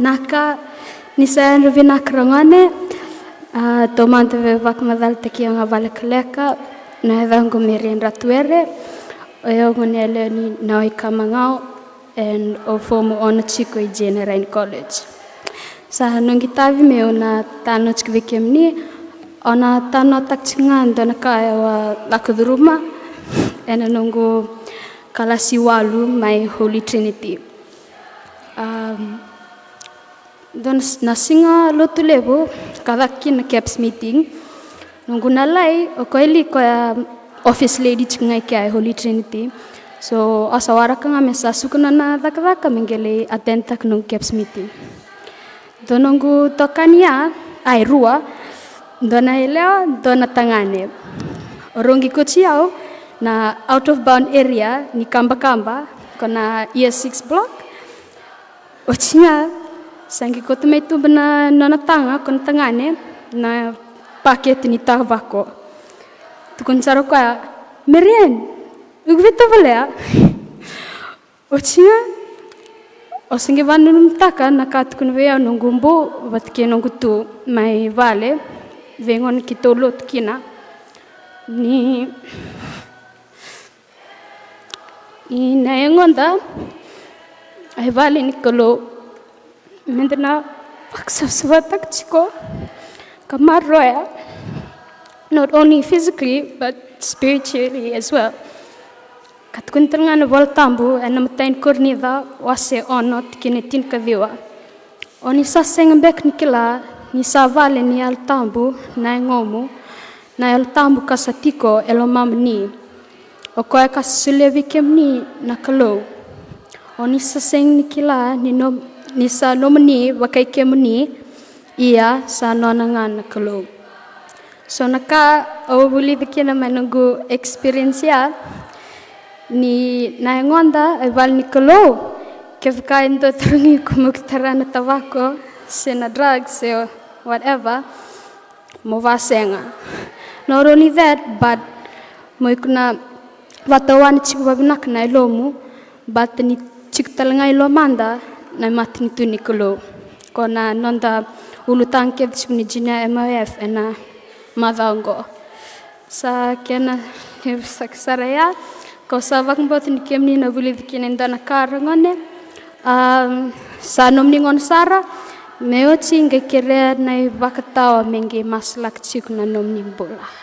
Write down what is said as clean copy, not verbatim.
naka nisayan revy nakrangane tomante vevak madal takianga valakaleka na evango Marion Ratuwere oyo ngunele ni naoi kamangao and o former honor chico I General College. Sa nongitavi me ona tano chikvikemni ona tano takchingan dona kaya wa lakuduruma ena nongo kalasi walu my Holy Trinity. Don nasinga lotu levo kavaki na caps meeting nongo nalai okoili ko office lady chingai kia Holy Trinity. So asawara kanga mesa sukuna na dakadaka mengele attend tak nong caps meeting. Donongu tokania ai rua dona eleo dona tangane. Orongi kochiao na out of bound area ni kamba kona year 6 block. Ochinga sangi ko tumaitu bana nona tanga kona tangane na paket ni tabako. Tukun saro kwa Marion ugvita valea. Ochinga osinge vanu mtaka na katukun vea nongumbo vatke nongutu mai vale vengon kitolot kina ni naengonda ai vale nikolo mendena paksavsvatak chiko kamaroya not only physically but spiritually as well. Katkuntangan voltambu enamatain kornida wase onot kinetin kaviwa. Oni saseng bek nikila ni savale ni altambu na ngomu na altambu kasatiko elomamni. Okoe kasulevi kemni na kalo. Oni saseng nikila ni sa nomni wakai kemni iya sa nonangan na kalo. So naka awuli dikina manungu experience ya ni naengonda eval nikolo kevkain to trungi kumuktara na tabako sena drugs or whatever movasenga. Not only that but moikuna watawan chikwabinak na ilomu but ni chiktalanga ilomanda na matni tu nikolo kona nonda ulutang kev chikuni jina MYF ena madango sa kena saksaraya ko savak mbot ni kemni na vuli dikinen dana karangone sa nomningon sara meochi ngekere na vakatawa menge maslak chik na nomning bola.